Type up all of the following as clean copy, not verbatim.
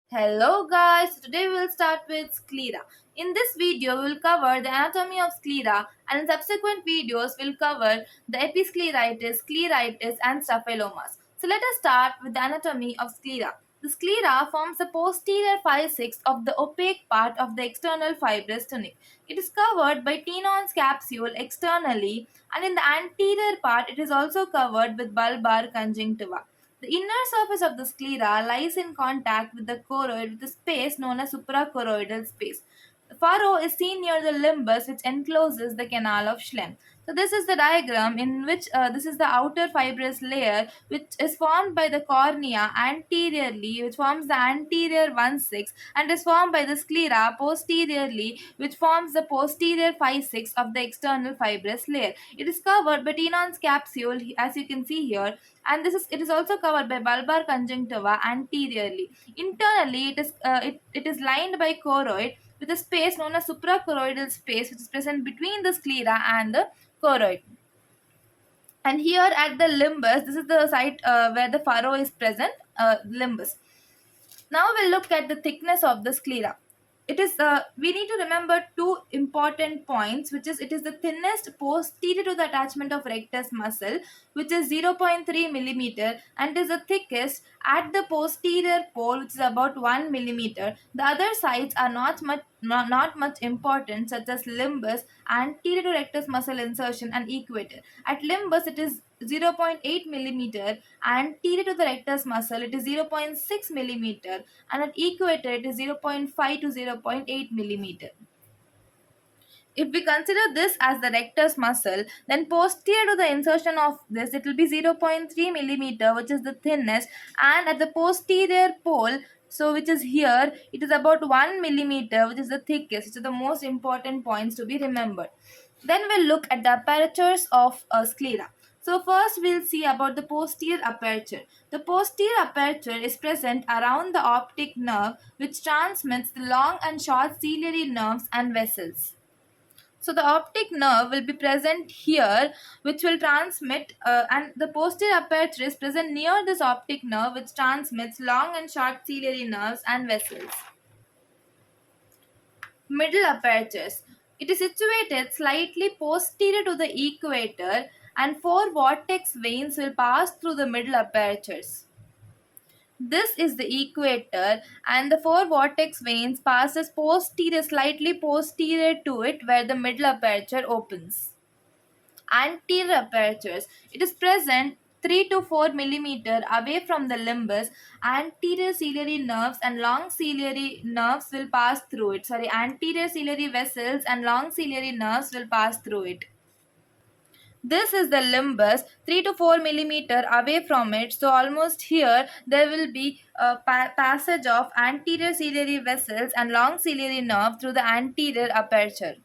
Hello guys, today we will start with sclera. In this video, we will cover the anatomy of sclera, and in subsequent videos, we will cover the episcleritis, scleritis and staphylomas. So let us start with the anatomy of sclera. The sclera forms the posterior 5/6 of the opaque part of the external fibrous tunic. It is covered by Tenon's capsule externally, and in the anterior part, it is also covered with bulbar conjunctiva. The inner surface of the sclera lies in contact with the choroid with a space known as suprachoroidal space. The furrow is seen near the limbus which encloses the canal of Schlemm. So this is the diagram in which this is the outer fibrous layer which is formed by the cornea anteriorly, which forms the anterior 1/6, and is formed by the sclera posteriorly, which forms the posterior 5/6 of the external fibrous layer. It is covered by Tenon's capsule, as you can see here, and it is also covered by bulbar conjunctiva anteriorly. Internally, it is lined by choroid with a space known as suprachoroidal space, which is present between the sclera and the choroid. And here at the limbus, this is the site where the furrow is present, limbus. Now we'll look at the thickness of the sclera. It is we need to remember two important points, which is it is the thinnest posterior to the attachment of rectus muscle, which is 0.3 millimeter, and is the thickest at the posterior pole, which is about 1 millimeter. The other sides are not much important, such as limbus, anterior to rectus muscle insertion, and equator. At limbus, it is 0.8 millimeter, anterior to the rectus muscle it is 0.6 millimeter, and at equator it is 0.5 to 0.8 millimeter. If we consider this as the rectus muscle, then posterior to the insertion of this, it will be 0.3 millimeter, which is the thinnest, and at the posterior pole, so which is here, it is about 1 millimeter, which is the thickest. So the most important points to be remembered. Then we'll look at the apertures of sclera. So first we'll see about the posterior aperture. The posterior aperture is present around the optic nerve, which transmits the long and short ciliary nerves and vessels. So the optic nerve will be present here, which will transmit, and the posterior aperture is present near this optic nerve, which transmits long and short ciliary nerves and vessels. Middle apertures. It is situated slightly posterior to the equator, and four vortex veins will pass through the middle apertures. This is the equator, and the four vortex veins passes posterior, slightly posterior to it, where the middle aperture opens. Anterior apertures. It is present 3 to 4 millimeter away from the limbus. Anterior ciliary nerves and long ciliary nerves will pass through it. Anterior ciliary vessels and long ciliary nerves will pass through it. This is the limbus, 3 to 4 millimeter away from it. So almost here there will be a passage of anterior ciliary vessels and long ciliary nerve through the anterior aperture.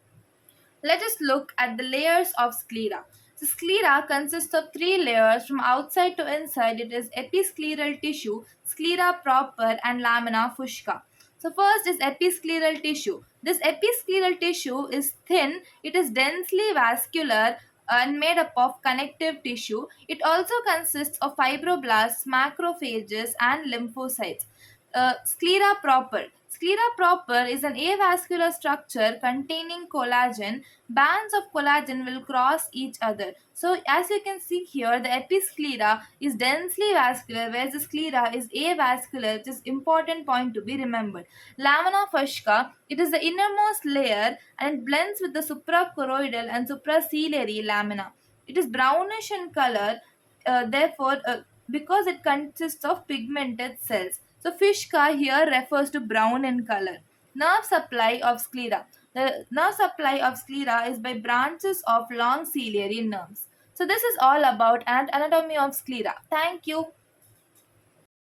Let us look at the layers of sclera. So sclera consists of three layers from outside to inside. It is episcleral tissue, sclera proper, and lamina fusca. So first is episcleral tissue. This episcleral tissue is thin, it is densely vascular and made up of connective tissue. It also consists of fibroblasts, macrophages, and lymphocytes. Sclera proper. Sclera proper is an avascular structure containing collagen. Bands of collagen will cross each other. So, as you can see here, the episclera is densely vascular, whereas the sclera is avascular, which is important point to be remembered. Lamina fusca, it is the innermost layer and it blends with the suprachoroidal and supraciliary lamina. It is brownish in color, because it consists of pigmented cells. So fusca here refers to brown in color. Nerve supply of sclera. The nerve supply of sclera is by branches of long ciliary nerves. So this is all about anatomy of sclera. Thank you.